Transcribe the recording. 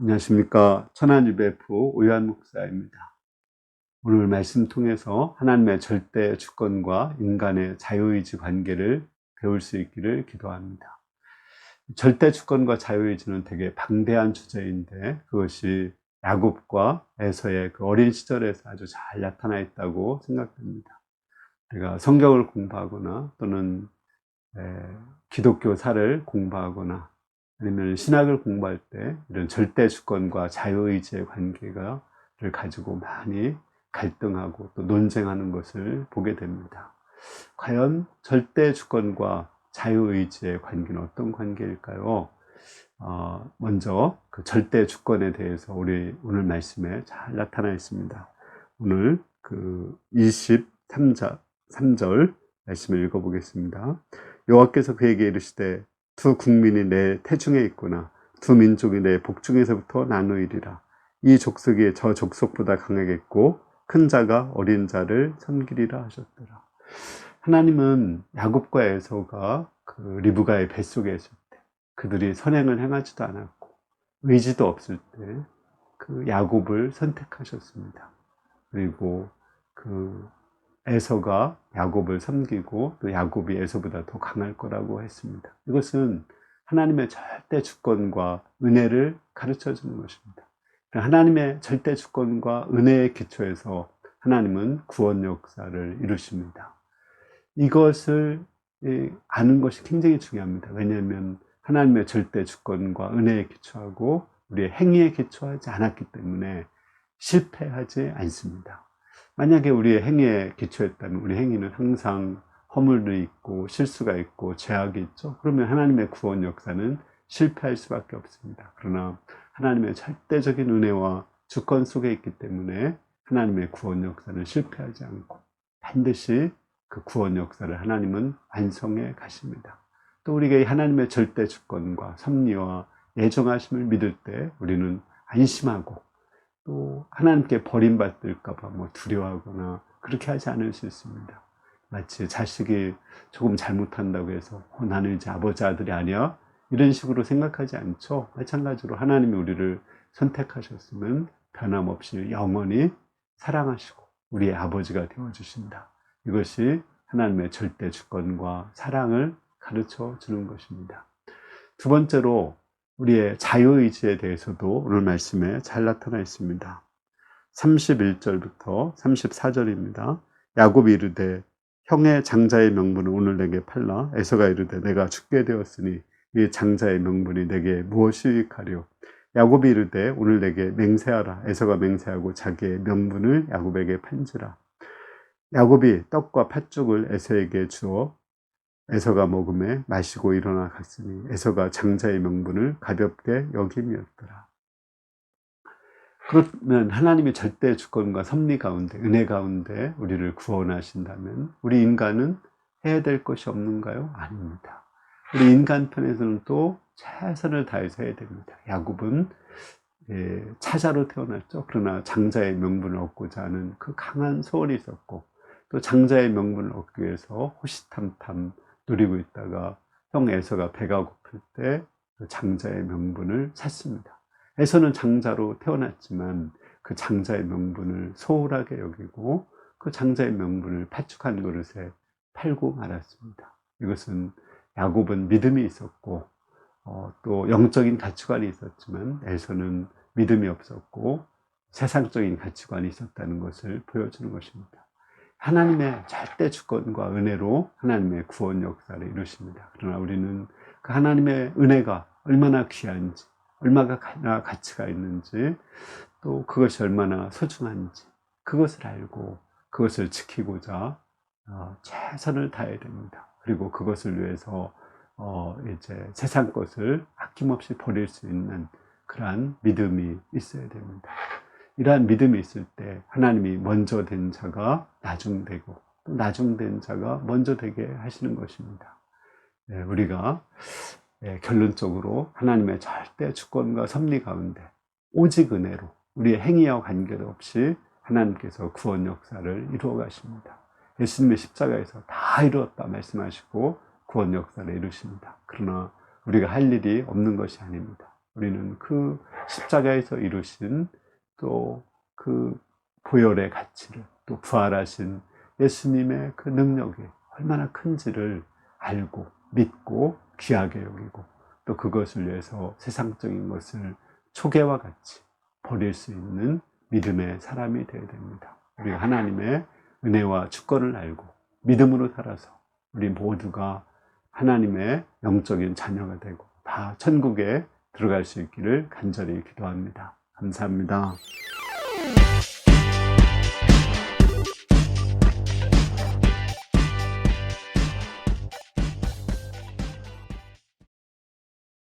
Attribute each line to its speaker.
Speaker 1: 안녕하십니까. 천안유배프 오유한 목사입니다. 오늘 말씀 통해서 하나님의 절대 주권과 인간의 자유의지 관계를 배울 수 있기를 기도합니다. 절대 주권과 자유의지는 되게 방대한 주제인데 그것이 야곱과 에서의 그 어린 시절에서 아주 잘 나타나 있다고 생각됩니다. 우리가 성경을 공부하거나 또는 기독교사를 공부하거나 아니면 신학을 공부할 때 이런 절대 주권과 자유의지의 관계를 가지고 많이 갈등하고 또 논쟁하는 것을 보게 됩니다. 과연 절대 주권과 자유의지의 관계는 어떤 관계일까요? 먼저 그 절대 주권에 대해서 우리 오늘 말씀에 잘 나타나 있습니다. 오늘 그 23절 말씀을 읽어보겠습니다. 여호와께서 그에게 이르시되 두 국민이 내 태중에 있구나. 두 민족이 내 복중에서부터 나누이리라. 이 족속이 저 족속보다 강하겠고 큰 자가 어린 자를 섬기리라 하셨더라. 하나님은 야곱과 에서가 그 리브가의 뱃속에 있을 때 그들이 선행을 행하지도 않았고 의지도 없을 때 그 야곱을 선택하셨습니다. 그리고 그 에서가 야곱을 섬기고 또 야곱이 에서보다 더 강할 거라고 했습니다. 이것은 하나님의 절대 주권과 은혜를 가르쳐 주는 것입니다. 하나님의 절대 주권과 은혜의 기초에서 하나님은 구원 역사를 이루십니다. 이것을 아는 것이 굉장히 중요합니다. 왜냐하면 하나님의 절대 주권과 은혜에 기초하고 우리의 행위에 기초하지 않았기 때문에 실패하지 않습니다. 만약에 우리의 행위에 기초했다면 우리 행위는 항상 허물이 있고 실수가 있고 죄악이 있죠. 그러면 하나님의 구원 역사는 실패할 수밖에 없습니다. 그러나 하나님의 절대적인 은혜와 주권 속에 있기 때문에 하나님의 구원 역사는 실패하지 않고 반드시 그 구원 역사를 하나님은 완성해 가십니다. 또 우리가 하나님의 절대 주권과 섭리와 예정하심을 믿을 때 우리는 안심하고 또 하나님께 버림받을까 봐 두려워하거나 그렇게 하지 않을 수 있습니다. 마치 자식이 조금 잘못한다고 해서 나는 이제 아버지 아들이 아니야? 이런 식으로 생각하지 않죠. 마찬가지로 하나님이 우리를 선택하셨으면 변함없이 영원히 사랑하시고 우리의 아버지가 되어주신다. 이것이 하나님의 절대 주권과 사랑을 가르쳐 주는 것입니다. 두 번째로 우리의 자유의지에 대해서도 오늘 말씀에 잘 나타나 있습니다. 31절부터 34절입니다. 야곱이 이르되 형의 장자의 명분을 오늘 내게 팔라. 에서가 이르되 내가 죽게 되었으니 이 장자의 명분이 내게 무엇이 유익하리요. 야곱이 이르되 오늘 내게 맹세하라. 에서가 맹세하고 자기의 명분을 야곱에게 판지라. 야곱이 떡과 팥죽을 에서에게 주어 에서가 먹음에 마시고 일어나 갔으니 에서가 장자의 명분을 가볍게 여김이었더라. 그러면 하나님의 절대 주권과 섭리 가운데 은혜 가운데 우리를 구원하신다면 우리 인간은 해야 될 것이 없는가요? 아닙니다. 우리 인간 편에서는 또 최선을 다해서 해야 됩니다. 야곱은 차자로 태어났죠. 그러나 장자의 명분을 얻고자 하는 그 강한 소원이 있었고 또 장자의 명분을 얻기 위해서 호시탐탐 누리고 있다가 형 에서가 배가 고플 때 그 장자의 명분을 찾습니다. 에서는 장자로 태어났지만 그 장자의 명분을 소홀하게 여기고 그 장자의 명분을 팥죽한 그릇에 팔고 말았습니다. 이것은 야곱은 믿음이 있었고 또 영적인 가치관이 있었지만 에서는 믿음이 없었고 세상적인 가치관이 있었다는 것을 보여주는 것입니다. 하나님의 절대 주권과 은혜로 하나님의 구원 역사를 이루십니다. 그러나 우리는 그 하나님의 은혜가 얼마나 귀한지, 얼마나 가치가 있는지, 또 그것이 얼마나 소중한지 그것을 알고 그것을 지키고자 최선을 다해야 됩니다. 그리고 그것을 위해서 이제 세상 것을 아낌없이 버릴 수 있는 그러한 믿음이 있어야 됩니다. 이러한 믿음이 있을 때 하나님이 먼저 된 자가 나중되고 또 나중된 자가 먼저 되게 하시는 것입니다. 우리가 결론적으로 하나님의 절대 주권과 섭리 가운데 오직 은혜로 우리의 행위와 관계없이 하나님께서 구원 역사를 이루어 가십니다. 예수님의 십자가에서 다 이루었다 말씀하시고 구원 역사를 이루십니다. 그러나 우리가 할 일이 없는 것이 아닙니다. 우리는 그 십자가에서 이루신 또 그 보혈의 가치를, 또 부활하신 예수님의 그 능력이 얼마나 큰지를 알고 믿고 귀하게 여기고, 또 그것을 위해서 세상적인 것을 초계와 같이 버릴 수 있는 믿음의 사람이 되어야 됩니다. 우리가 하나님의 은혜와 주권을 알고 믿음으로 살아서 우리 모두가 하나님의 영적인 자녀가 되고 다 천국에 들어갈 수 있기를 간절히 기도합니다. 감사합니다.